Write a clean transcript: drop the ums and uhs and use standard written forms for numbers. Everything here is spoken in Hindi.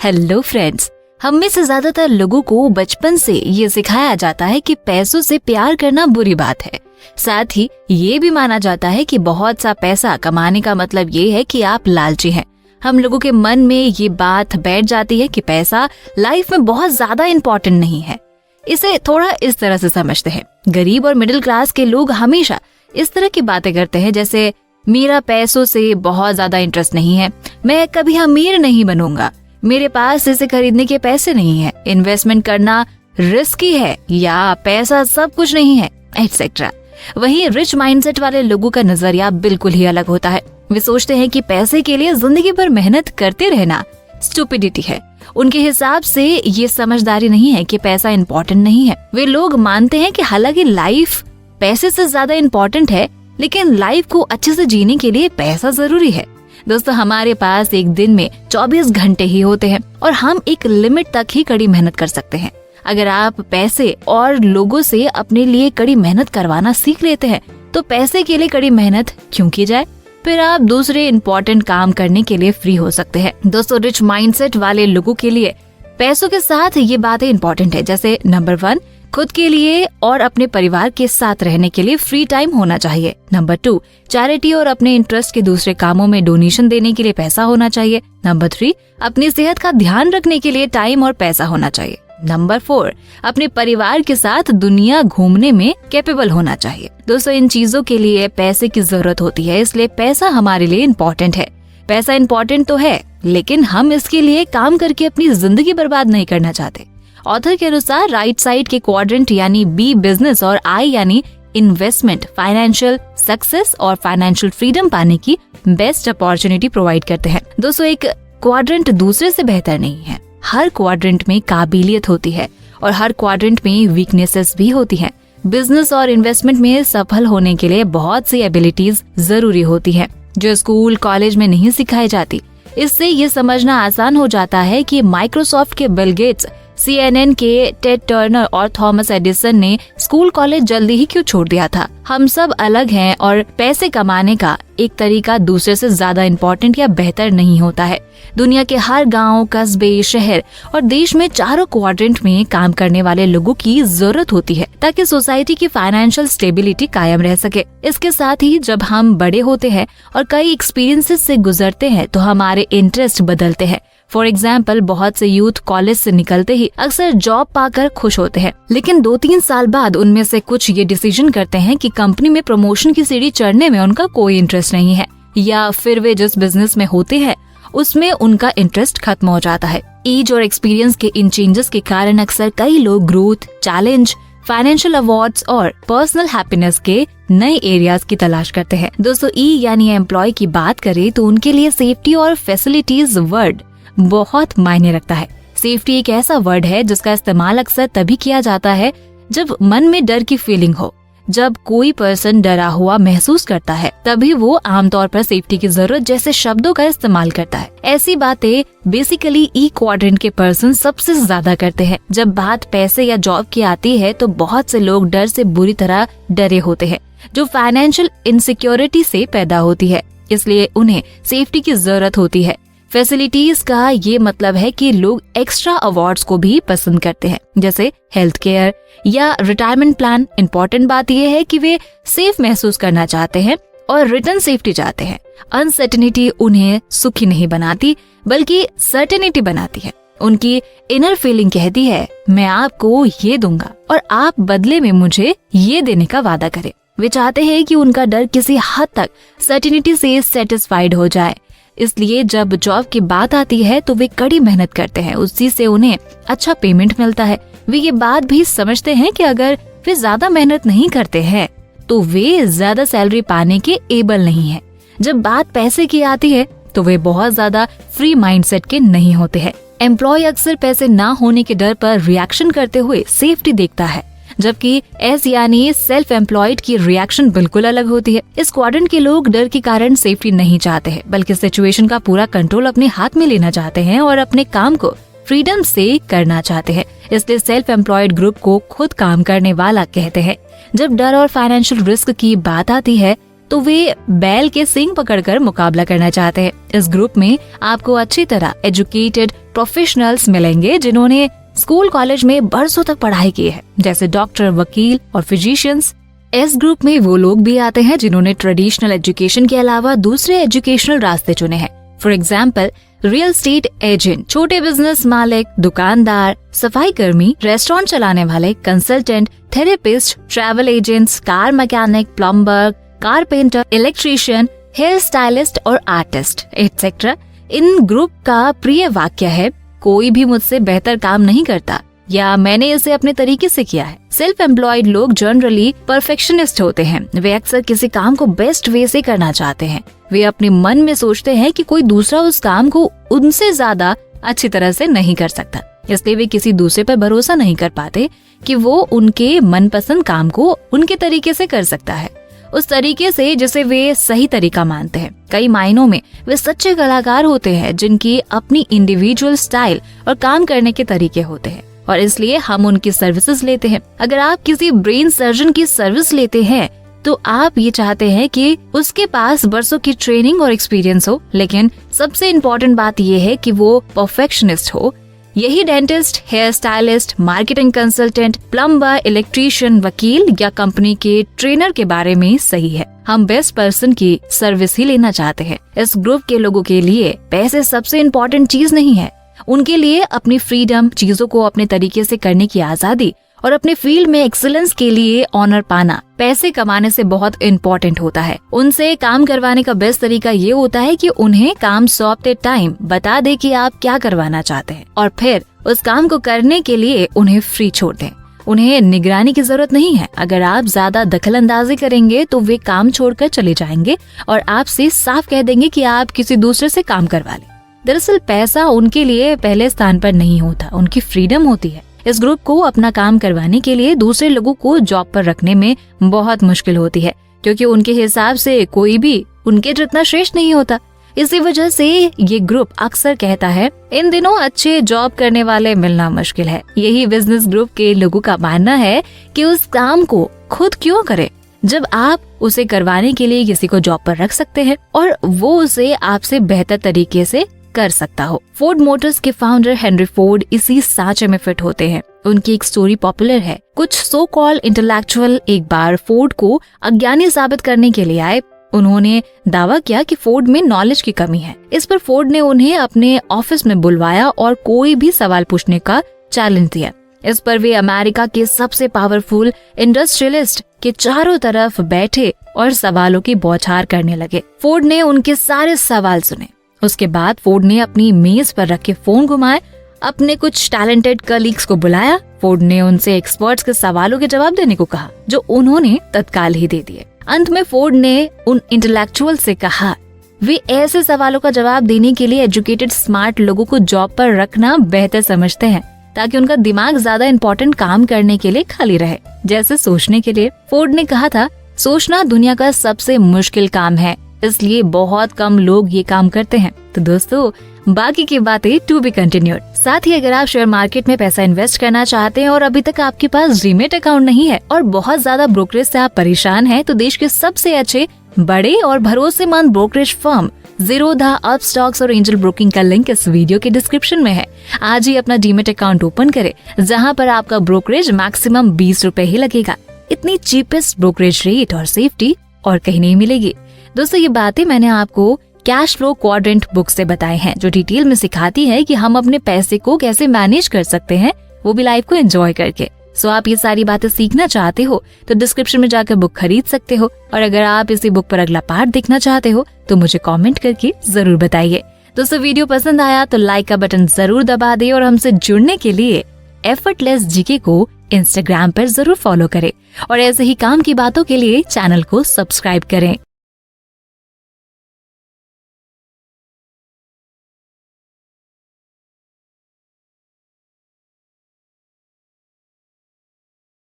हेलो फ्रेंड्स, हम में से ज्यादातर लोगों को बचपन से ये सिखाया जाता है कि पैसों से प्यार करना बुरी बात है। साथ ही ये भी माना जाता है कि बहुत सा पैसा कमाने का मतलब ये है कि आप लालची हैं। हम लोगों के मन में ये बात बैठ जाती है कि पैसा लाइफ में बहुत ज्यादा इम्पोर्टेंट नहीं है। इसे थोड़ा इस तरह से समझते हैं। गरीब और मिडिल क्लास के लोग हमेशा इस तरह की बातें करते हैं, जैसे मेरा पैसों से बहुत ज्यादा इंटरेस्ट नहीं है, मैं कभी अमीर नहीं बनूंगा, मेरे पास इसे खरीदने के पैसे नहीं है, इन्वेस्टमेंट करना रिस्की है, या पैसा सब कुछ नहीं है, एटसेट्रा। वहीं रिच माइंडसेट वाले लोगों का नजरिया बिल्कुल ही अलग होता है। वे सोचते हैं कि पैसे के लिए जिंदगी भर मेहनत करते रहना स्टुपिडिटी है। उनके हिसाब से ये समझदारी नहीं है कि पैसा इम्पोर्टेंट नहीं है। वे लोग मानते हैं कि हालांकि लाइफ पैसे से ज्यादा इम्पोर्टेंट है, लेकिन लाइफ को अच्छे से जीने के लिए पैसा जरूरी है। दोस्तों, हमारे पास एक दिन में 24 घंटे ही होते हैं और हम एक लिमिट तक ही कड़ी मेहनत कर सकते हैं। अगर आप पैसे और लोगों से अपने लिए कड़ी मेहनत करवाना सीख लेते हैं, तो पैसे के लिए कड़ी मेहनत क्यों की जाए? फिर आप दूसरे इम्पोर्टेंट काम करने के लिए फ्री हो सकते हैं। दोस्तों, रिच माइंडसेट वाले लोगों के लिए पैसों के साथ ये बातें इम्पोर्टेंट है, जैसे नंबर 1, खुद के लिए और अपने परिवार के साथ रहने के लिए फ्री टाइम होना चाहिए। नंबर 2, चैरिटी और अपने इंटरेस्ट के दूसरे कामों में डोनेशन देने के लिए पैसा होना चाहिए। नंबर 3, अपनी सेहत का ध्यान रखने के लिए टाइम और पैसा होना चाहिए। नंबर 4, अपने परिवार के साथ दुनिया घूमने में कैपेबल होना चाहिए। दोस्तों, इन चीजों के लिए पैसे की जरूरत होती है, इसलिए पैसा हमारे लिए इम्पोर्टेंट है। पैसा इम्पोर्टेंट तो है, लेकिन हम इसके लिए काम करके अपनी जिंदगी बर्बाद नहीं करना चाहते। ऑथर के अनुसार राइट साइड के क्वाड्रेंट यानी बी बिजनेस और आई यानी इन्वेस्टमेंट फाइनेंशियल सक्सेस और फाइनेंशियल फ्रीडम पाने की बेस्ट अपॉर्चुनिटी प्रोवाइड करते हैं। दोस्तों, एक क्वाड्रेंट दूसरे से बेहतर नहीं है। हर क्वाड्रेंट में काबिलियत होती है और हर क्वाड्रेंट में वीकनेसेस भी होती हैं। बिजनेस और इन्वेस्टमेंट में सफल होने के लिए बहुत सी एबिलिटीज जरूरी होती हैं, जो स्कूल कॉलेज में नहीं सिखाई जाती। इससे ये समझना आसान हो जाता है कि माइक्रोसॉफ्ट के बिल गेट्स, CNN के टेड टर्नर और थॉमस एडिसन ने स्कूल कॉलेज जल्दी ही क्यों छोड़ दिया था। हम सब अलग हैं और पैसे कमाने का एक तरीका दूसरे से ज्यादा इम्पोर्टेंट या बेहतर नहीं होता है। दुनिया के हर गांव, कस्बे, शहर और देश में चारों क्वाड्रेंट में काम करने वाले लोगों की जरूरत होती है, ताकि सोसाइटी की फाइनेंशियल स्टेबिलिटी कायम रह सके। इसके साथ ही जब हम बड़े होते हैं और कई एक्सपीरियंसेस से गुजरते हैं, तो हमारे इंटरेस्ट बदलते हैं। फॉर एग्जाम्पल, बहुत से यूथ कॉलेज से निकलते ही अक्सर जॉब पाकर खुश होते हैं, लेकिन 2-3 साल बाद उनमें से कुछ ये डिसीजन करते हैं कि कंपनी में प्रमोशन की सीढ़ी चढ़ने में उनका कोई इंटरेस्ट नहीं है, या फिर वे जिस बिजनेस में होते हैं उसमें उनका इंटरेस्ट खत्म हो जाता है। एज और एक्सपीरियंस के इन चेंजेस के कारण अक्सर कई लोग ग्रोथ, चैलेंज, फाइनेंशियल अवार्ड्स और पर्सनल हैप्पीनेस के नए एरियाज की तलाश करते हैं। दोस्तों, ई यानी एम्प्लॉय की बात करें तो उनके लिए सेफ्टी और फैसिलिटीज वर्ड बहुत मायने रखता है। सेफ्टी एक ऐसा वर्ड है जिसका इस्तेमाल अक्सर तभी किया जाता है जब मन में डर की फीलिंग हो। जब कोई पर्सन डरा हुआ महसूस करता है, तभी वो आमतौर पर सेफ्टी की जरूरत जैसे शब्दों का इस्तेमाल करता है। ऐसी बातें बेसिकली ई क्वाड्रेंट के पर्सन सबसे ज्यादा करते हैं। जब बात पैसे या जॉब की आती है, तो बहुत से लोग डर से बुरी तरह डरे होते हैं, जो फाइनेंशियल इनसिक्योरिटी से पैदा होती है। इसलिए उन्हें सेफ्टी की जरूरत होती है। फैसिलिटीज का ये मतलब है कि लोग एक्स्ट्रा अवार्ड्स को भी पसंद करते हैं, जैसे हेल्थ केयर या रिटायरमेंट प्लान। इम्पोर्टेंट बात यह है कि वे सेफ महसूस करना चाहते हैं और रिटर्न सेफ्टी चाहते हैं। अनसर्टेनिटी उन्हें सुखी नहीं बनाती, बल्कि सर्टेनिटी बनाती है। उनकी इनर फीलिंग कहती है, मैं आपको ये दूंगा और आप बदले में मुझे ये देने का वादा करें। वे चाहते हैं कि उनका डर किसी हद तक सर्टेनिटी से सेटिस्फाइड हो जाए। इसलिए जब जॉब की बात आती है, तो वे कड़ी मेहनत करते हैं, उसी से उन्हें अच्छा पेमेंट मिलता है। वे ये बात भी समझते हैं कि अगर वे ज्यादा मेहनत नहीं करते हैं, तो वे ज्यादा सैलरी पाने के एबल नहीं है। जब बात पैसे की आती है, तो वे बहुत ज्यादा फ्री माइंडसेट के नहीं होते हैं। एम्प्लॉय अक्सर पैसे ना होने के डर पर रिएक्शन करते हुए सेफ्टी देखता है, जबकि एस यानी सेल्फ एम्प्लॉयड की रिएक्शन बिल्कुल अलग होती है। इस क्वाड्रेंट के लोग डर के कारण सेफ्टी नहीं चाहते हैं, बल्कि सिचुएशन का पूरा कंट्रोल अपने हाथ में लेना चाहते हैं और अपने काम को फ्रीडम से करना चाहते हैं। इसलिए सेल्फ एम्प्लॉयड ग्रुप को खुद काम करने वाला कहते हैं। जब डर और फाइनेंशियल रिस्क की बात आती है, तो वे बैल के सींग पकड़कर मुकाबला करना चाहते हैं। इस ग्रुप में आपको अच्छी तरह एजुकेटेड प्रोफेशनल्स मिलेंगे जिन्होंने स्कूल कॉलेज में बरसों तक पढ़ाई की है, जैसे डॉक्टर, वकील और फिजिशियंस। इस ग्रुप में वो लोग भी आते हैं जिन्होंने ट्रेडिशनल एजुकेशन के अलावा दूसरे एजुकेशनल रास्ते चुने हैं। For example, real estate agent, छोटे बिजनेस मालिक, दुकानदार, सफाई कर्मी, रेस्टोरेंट चलाने वाले, consultant, therapist, travel agents, car mechanic, plumber, carpenter, electrician, hair stylist और आर्टिस्ट एक्सेट्रा। इन ग्रुप का प्रिय वाक्य है, कोई भी मुझसे बेहतर काम नहीं करता या मैंने इसे अपने तरीके से किया है। सेल्फ एम्प्लॉयड लोग जनरली परफेक्शनिस्ट होते हैं। वे अक्सर किसी काम को बेस्ट वे से करना चाहते हैं। वे अपने मन में सोचते हैं कि कोई दूसरा उस काम को उनसे ज्यादा अच्छी तरह से नहीं कर सकता, इसलिए वे किसी दूसरे पर भरोसा नहीं कर पाते कि वो उनके मनपसंद काम को उनके तरीके से कर सकता है, उस तरीके से जिसे वे सही तरीका मानते हैं। कई मायनों में वे सच्चे कलाकार होते हैं जिनकी अपनी इंडिविजुअल स्टाइल और काम करने के तरीके होते हैं और इसलिए हम उनकी सर्विसेज लेते हैं। अगर आप किसी ब्रेन सर्जन की सर्विस लेते हैं तो आप ये चाहते हैं कि उसके पास बरसों की ट्रेनिंग और एक्सपीरियंस हो, लेकिन सबसे इम्पोर्टेंट बात यह है कि वो परफेक्शनिस्ट हो। यही dentist, hair stylist, marketing consultant, plumber, electrician, वकील या कंपनी के ट्रेनर के बारे में सही है। हम बेस्ट पर्सन की सर्विस ही लेना चाहते हैं। इस ग्रुप के लोगों के लिए पैसे सबसे इम्पोर्टेंट चीज नहीं है। उनके लिए अपनी फ्रीडम, चीजों को अपने तरीके से करने की आजादी और अपने फील्ड में एक्सीलेंस के लिए ऑनर पाना पैसे कमाने से बहुत इम्पोर्टेंट होता है। उनसे काम करवाने का बेस्ट तरीका ये होता है कि उन्हें काम सौंपते टाइम बता दे कि आप क्या करवाना चाहते हैं और फिर उस काम को करने के लिए उन्हें फ्री छोड़ दें। उन्हें निगरानी की जरूरत नहीं है। अगर आप ज्यादा दखल अंदाजी करेंगे तो वे काम छोड़कर चले जाएंगे और आपसे साफ कह देंगे कि आप किसी दूसरे से काम करवा लें। दरअसल पैसा उनके लिए पहले स्थान पर नहीं होता, उनकी फ्रीडम होती है। इस ग्रुप को अपना काम करवाने के लिए दूसरे लोगों को जॉब पर रखने में बहुत मुश्किल होती है, क्योंकि उनके हिसाब से कोई भी उनके जितना श्रेष्ठ नहीं होता। इसी वजह से ये ग्रुप अक्सर कहता है, इन दिनों अच्छे जॉब करने वाले मिलना मुश्किल है। यही बिजनेस ग्रुप के लोगों का मानना है कि उस काम को खुद क्यों करे जब आप उसे करवाने के लिए किसी को जॉब पर रख सकते हैं और वो उसे आपसे बेहतर तरीके से कर सकता हो। फोर्ड मोटर्स के फाउंडर हेनरी फोर्ड इसी सांचे में फिट होते हैं। उनकी एक स्टोरी पॉपुलर है। कुछ सो कॉल्ड इंटेलेक्चुअल एक बार फोर्ड को अज्ञानी साबित करने के लिए आए। उन्होंने दावा किया कि फोर्ड में नॉलेज की कमी है। इस पर फोर्ड ने उन्हें अपने ऑफिस में बुलवाया और कोई भी सवाल पूछने का चैलेंज दिया। इस पर वे अमेरिका के सबसे पावरफुल इंडस्ट्रियलिस्ट के चारों तरफ बैठे और सवालों की बौछार करने लगे। फोर्ड ने उनके सारे सवाल सुने। उसके बाद फोर्ड ने अपनी मेज पर रखे फोन घुमाए, अपने कुछ टैलेंटेड कलीग्स को बुलाया। फोर्ड ने उनसे एक्सपर्ट्स के सवालों के जवाब देने को कहा, जो उन्होंने तत्काल ही दे दिए। अंत में फोर्ड ने उन इंटेलेक्चुअल से कहा, वे ऐसे सवालों का जवाब देने के लिए एजुकेटेड स्मार्ट लोगों को जॉब पर रखना बेहतर समझते हैं, ताकि उनका दिमाग ज्यादा इम्पोर्टेंट काम करने के लिए खाली रहे, जैसे सोचने के लिए। फोर्ड ने कहा था, सोचना दुनिया का सबसे मुश्किल काम है, इसलिए बहुत कम लोग ये काम करते हैं। तो दोस्तों, बाकी की बातें टू बी कंटिन्यूड। साथ ही अगर आप शेयर मार्केट में पैसा इन्वेस्ट करना चाहते हैं और अभी तक आपके पास डीमैट अकाउंट नहीं है और बहुत ज्यादा ब्रोकरेज से आप परेशान हैं, तो देश के सबसे अच्छे, बड़े और भरोसेमंद ब्रोकरेज फर्म ज़ीरोधा, अपस्टॉक्स और एंजल ब्रोकिंग का लिंक इस वीडियो के डिस्क्रिप्शन में है। आज ही अपना डीमैट अकाउंट ओपन करें, जहां पर आपका ब्रोकरेज मैक्सिमम 20 रुपए ही लगेगा। इतनी चीपेस्ट ब्रोकरेज रेट और सेफ्टी और कहीं नहीं मिलेगी। दोस्तों, ये बातें मैंने आपको कैश फ्लो क्वाड्रेंट बुक से बताए हैं, जो डिटेल में सिखाती है कि हम अपने पैसे को कैसे मैनेज कर सकते हैं, वो भी लाइफ को एंजॉय करके। सो आप ये सारी बातें सीखना चाहते हो तो डिस्क्रिप्शन में जाकर बुक खरीद सकते हो। और अगर आप इसी बुक पर अगला पार्ट देखना चाहते हो तो मुझे कमेंट करके जरूर बताइए। दोस्तों, वीडियो पसंद आया तो लाइक का बटन जरूर दबा दे और हमसे जुड़ने के लिए एफर्टलेस जीके को इंस्टाग्राम पर जरूर फॉलो करें और ऐसे ही काम की बातों के लिए चैनल को सब्सक्राइब करें।